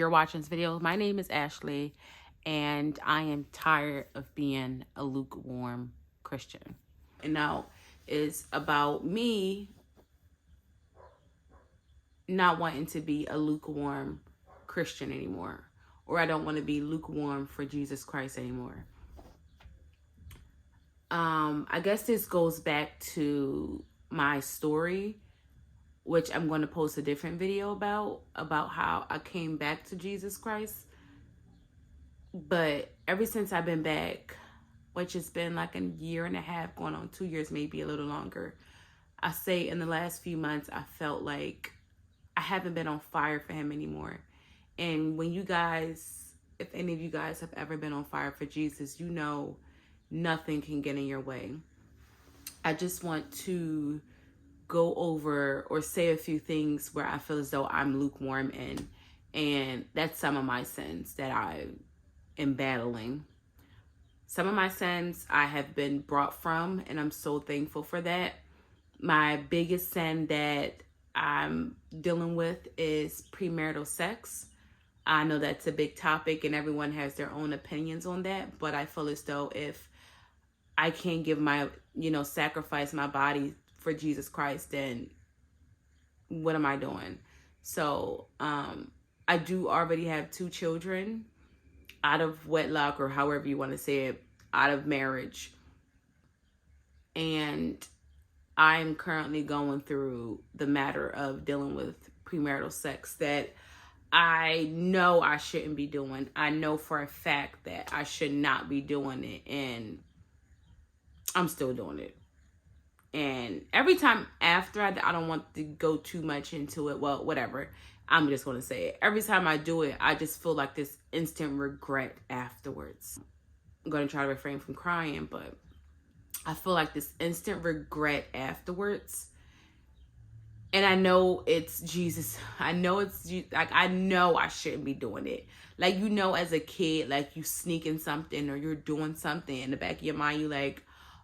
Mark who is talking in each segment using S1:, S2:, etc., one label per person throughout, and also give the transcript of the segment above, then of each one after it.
S1: you're watching this video, my name is Ashley, and I am tired of being a lukewarm Christian. And now it's about me not wanting to be a lukewarm Christian anymore, or I don't want to be lukewarm for Jesus Christ anymore. I guess this goes back to my story, which I'm going to post a different video about how I came back to Jesus Christ. But ever since I've been back, which has been like a year and a half, going on 2 years, maybe a little longer, I say in the last few months, I felt like I haven't been on fire for him anymore. And when you guys, if any of you guys have ever been on fire for Jesus, you know nothing can get in your way. I just want to go over or say a few things where I feel as though I'm lukewarm in, and that's some of my sins that I am battling. Some of my sins I have been brought from, and I'm so thankful for that. My biggest sin that I'm dealing with is premarital sex. I know that's a big topic and everyone has their own opinions on that, but I feel as though if I can't give my, sacrifice my body for Jesus Christ, then what am I doing? So I do already have 2 children out of wedlock, or however you want to say it, out of marriage. And I'm currently going through the matter of dealing with premarital sex that I know I shouldn't be doing. I know for a fact that I should not be doing it, and I'm still doing it. And every time after, I don't want to go too much into it. Well, whatever. I'm just going to say it. Every time I do it, I just feel like this instant regret afterwards. I'm going to try to refrain from crying, but I feel like this instant regret afterwards. And I know it's Jesus. I know it's like, I know I shouldn't be doing it. Like, as a kid, like you sneaking something or you're doing something in the back of your mind, you like,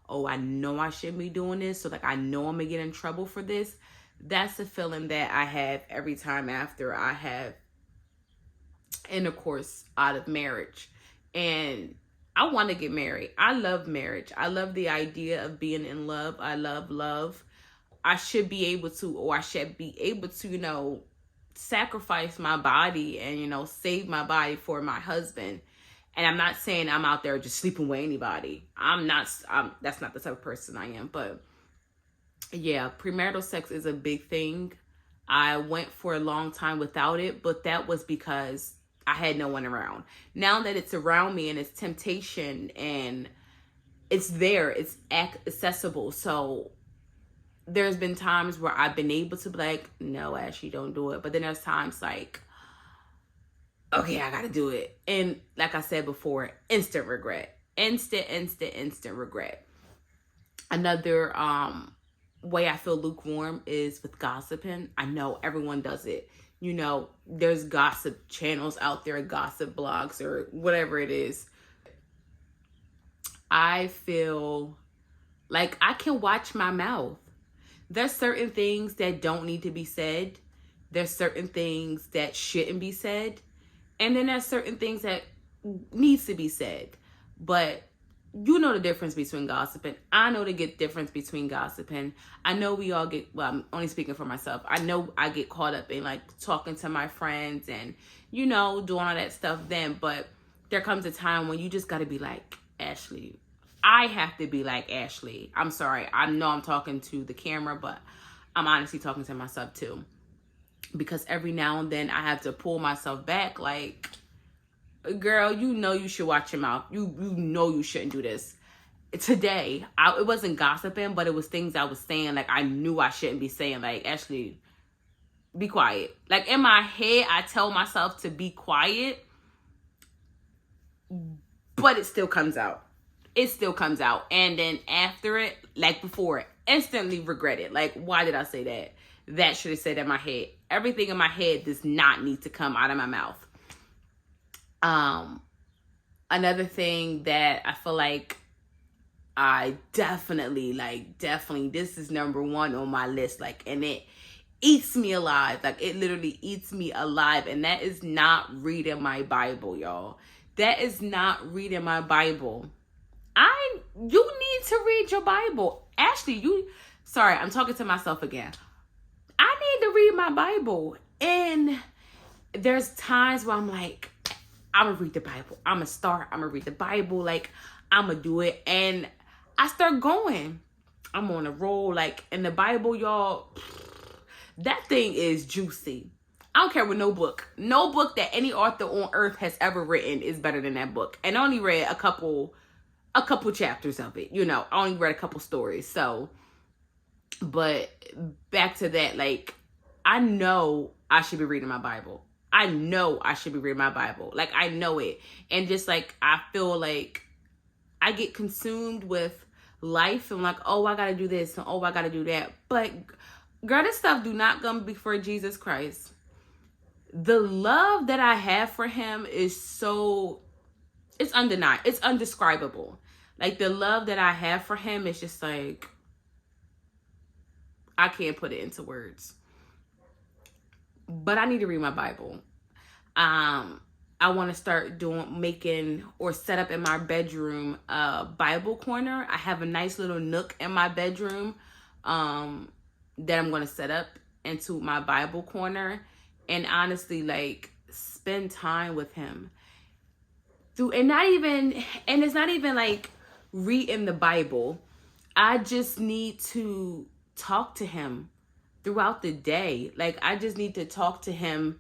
S1: oh, I know I shouldn't be doing this. So like, I know I'm gonna get in trouble for this. That's the feeling that I have every time after I have intercourse out of marriage. And I want to get married. I love marriage. I love the idea of being in love. I love love. I should be able to, or I should be able to, sacrifice my body and, save my body for my husband. And I'm not saying I'm out there just sleeping with anybody. That's not the type of person I am. But yeah, premarital sex is a big thing. I went for a long time without it, but that was because I had no one around. Now that it's around me and it's temptation and it's there, it's accessible. So there's been times where I've been able to be like, no, Ashley, don't do it. But then there's times like, okay, I gotta do it. And like I said before, instant regret. Instant regret. Another way I feel lukewarm is with gossiping. I know everyone does it. There's gossip channels out there, gossip blogs, or whatever it is. I feel like I can watch my mouth. There's certain things that don't need to be said. There's certain things that shouldn't be said. And then there's certain things that needs to be said. But you know the difference between gossiping. I know the difference between gossiping. I know we all get, well, I'm only speaking for myself. I know I get caught up in like talking to my friends and, doing all that stuff then. But there comes a time when you just got to be like, Ashley. I have to be like, Ashley. I'm sorry. I know I'm talking to the camera, but I'm honestly talking to myself too. Because every now and then I have to pull myself back like, girl, you should watch your mouth. You know you shouldn't do this. Today, it wasn't gossiping, but it was things I was saying like I knew I shouldn't be saying. Like, Ashley, be quiet. Like in my head, I tell myself to be quiet, but it still comes out. It still comes out. And then after it, like before, instantly regret it. Like, why did I say that? That should have said in my head. Everything in my head does not need to come out of my mouth. Another thing that I feel like I definitely, this is number 1 on my list. Like, and eats me alive. Like, it literally eats me alive. And that is not reading my Bible, y'all. That is not reading my Bible. You need to read your Bible. Ashley, sorry, I'm talking to myself again. I need to read my Bible. And there's times where I'm like, I'm going to read the Bible. I'm going to read the Bible. Like, I'm going to do it. And I start going. I'm on a roll. Like, in the Bible, y'all, that thing is juicy. I don't care what no book that any author on earth has ever written is better than that book. And I only read a couple chapters of it. You know, I only read a couple stories. So, but back to that, like, I know I should be reading my Bible. I know I should be reading my Bible. Like, I know it. And just like, I feel like I get consumed with life and like, oh, I got to do this and oh, I got to do that. But girl, this stuff do not come before Jesus Christ. The love that I have for him is it's undeniable. It's undescribable. Like, the love that I have for him is just like, I can't put it into words. But I need to read my Bible. I want to start making or set up in my bedroom a Bible corner. I have a nice little nook in my bedroom that I'm going to set up into my Bible corner. And honestly, like, spend time with him. And it's not even like reading the Bible. I just need to talk to him throughout the day. Like, I just need to talk to him.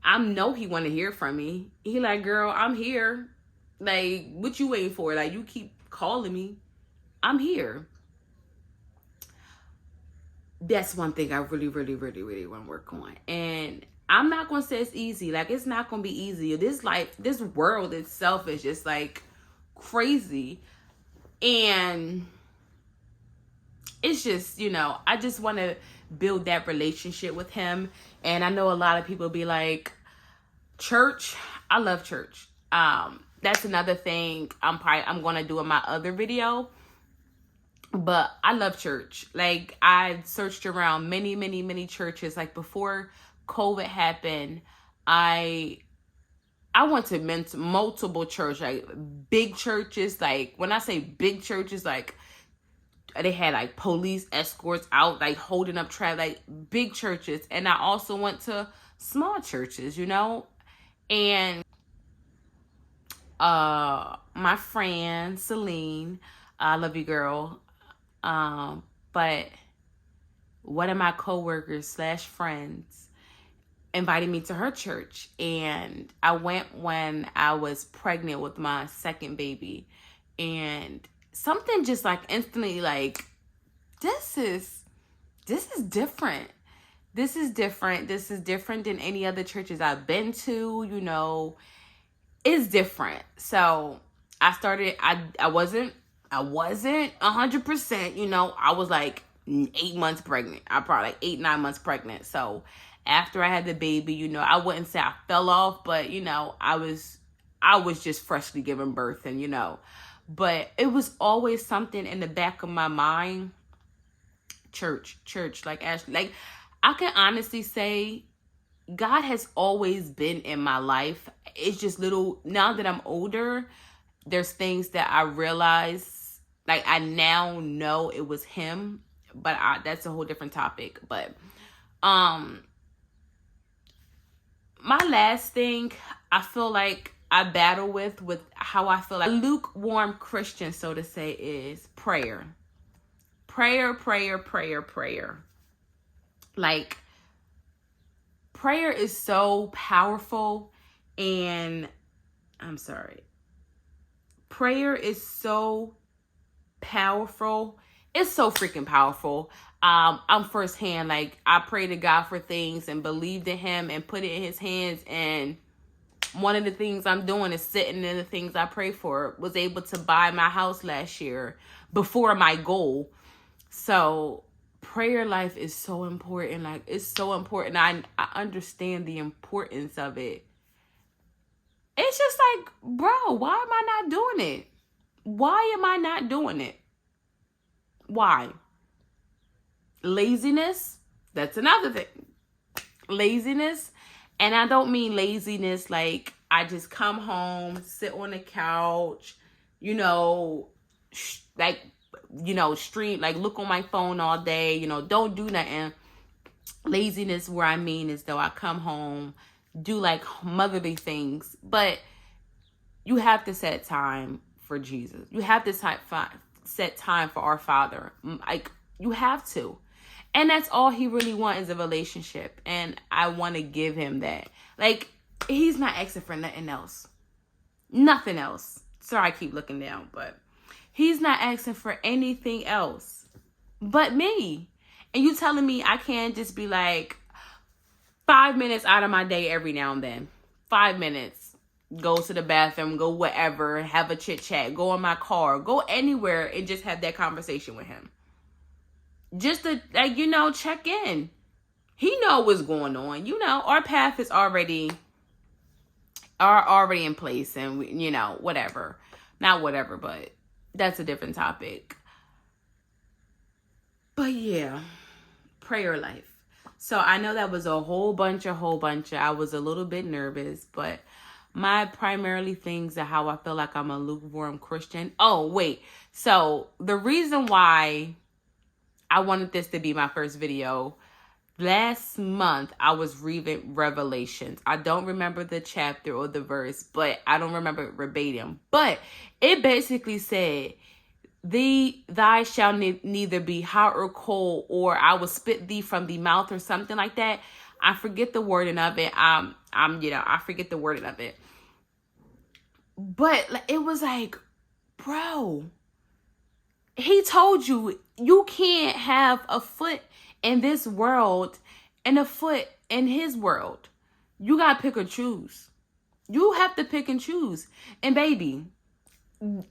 S1: I know he want to hear from me. He like, girl, I'm here. Like, what you waiting for? Like, you keep calling me. I'm here. That's one thing I really, really, really, really want to work on. And I'm not going to say it's easy. Like, it's not going to be easy. This life, this world itself is just like crazy. And it's just, you know, I just want to build that relationship with him. And I know a lot of people be like, church. I love church. That's another thing I'm going to do in my other video. But I love church. Like, I searched around many, many, many churches. Like, before COVID happened, I went to multiple churches, like big churches. Like, when I say big churches, like, they had like police escorts out, like holding up traffic, like big churches. And I also went to small churches, you know. And my friend Celine, I love you, girl. But one of my coworkers / friends invited me to her church, and I went when I was pregnant with my second baby, and something just like instantly like, this is different. This is different. This is different than any other churches I've been to, you know. It's different. So I started, I wasn't 100%, you know. I was like 8 months pregnant. I probably like 8-9 months pregnant. So after I had the baby, you know, I wouldn't say I fell off, but you know, I was just freshly giving birth, and you know, but it was always something in the back of my mind. Church, like Ashley, like, I can honestly say God has always been in my life. It's just now that I'm older, there's things that I realize, like, I now know it was him, but that's a whole different topic. But my last thing I feel like I battle with how I feel like a lukewarm Christian, so to say, is prayer. Prayer. Like, prayer is so powerful, and prayer is so powerful. It's so freaking powerful. I'm firsthand, like, I pray to God for things and believed in him and put it in his hands, and one of the things I'm doing is sitting in the things I pray for. Was able to buy my house last year before my goal. So prayer life is so important. Like, it's so important. I understand the importance of it. It's just like, bro, why am I not doing it? Why am I not doing it? Why? Laziness? That's another thing. Laziness. And I don't mean laziness like I just come home, sit on the couch, stream, like look on my phone all day, don't do nothing. Laziness where I mean is though I come home, do like motherly things, but you have to set time for Jesus. You have to set time for our Father. Like, you have to. And that's all he really wants is a relationship. And I want to give him that. Like, he's not asking for nothing else. Nothing else. Sorry, I keep looking down, but he's not asking for anything else but me. And you telling me I can't just be like 5 minutes out of my day every now and then. 5 minutes. Go to the bathroom, go whatever, have a chit chat, go in my car, go anywhere and just have that conversation with him. Just to, check in. He know what's going on. Our path is already in place, and we, whatever. Not whatever, but that's a different topic. But yeah, prayer life. So I know that was a whole bunch. I was a little bit nervous, but my primarily things are how I feel like I'm a lukewarm Christian. Oh, wait. So the reason why I wanted this to be my first video, last month I was reading Revelations. I don't remember the chapter or the verse, but I don't remember it verbatim. But it basically said, thy shall neither be hot or cold, or I will spit thee from the mouth, or something like that. I forget the wording of it. I forget the wording of it. But it was like, bro, he told you can't have a foot in this world and a foot in his world. You got to pick or choose. You have to pick and choose. And baby,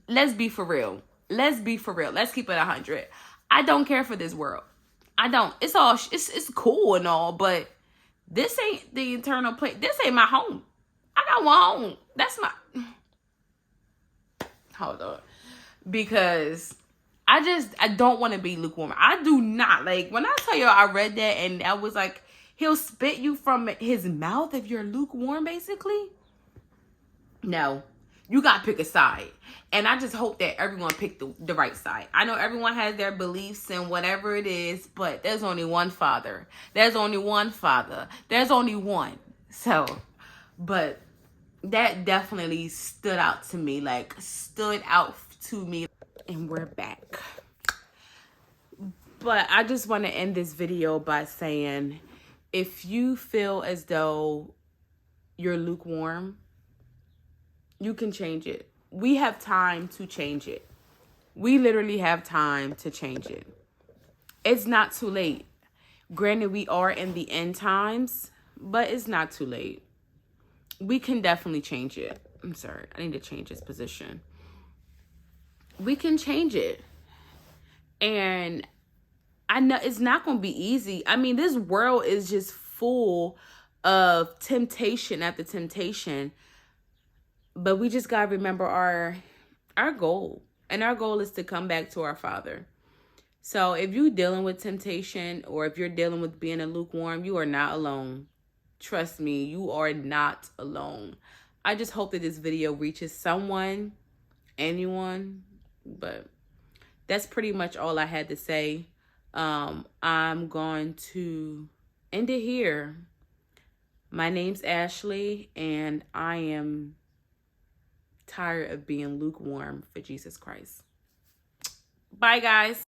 S1: let's be for real. Let's keep it 100. I don't care for this world. I don't. It's cool and all, but this ain't the eternal place. This ain't my home. I got one home. That's my... Hold on. Because I don't want to be lukewarm. I do not. Like, when I tell you I read that and I was like, he'll spit you from his mouth if you're lukewarm, basically. No. You got to pick a side. And I just hope that everyone picked the right side. I know everyone has their beliefs and whatever it is, but there's only one Father. There's only one. So, but that definitely stood out to me. And we're back. But I just want to end this video by saying, if you feel as though you're lukewarm, you can change it. We have time to change it. We literally have time to change it. It's not too late. Granted, we are in the end times, but it's not too late. We can definitely change it. I'm sorry. I need to change this position. We can change it. And I know it's not going to be easy. I mean, this world is just full of temptation after temptation. But we just got to remember our goal. And our goal is to come back to our Father. So if you're dealing with temptation, or if you're dealing with being a lukewarm, you are not alone. Trust me, you are not alone. I just hope that this video reaches someone, anyone. But that's pretty much all I had to say. I'm going to end it here. My name's Ashley, and I am tired of being lukewarm for Jesus Christ. Bye, guys.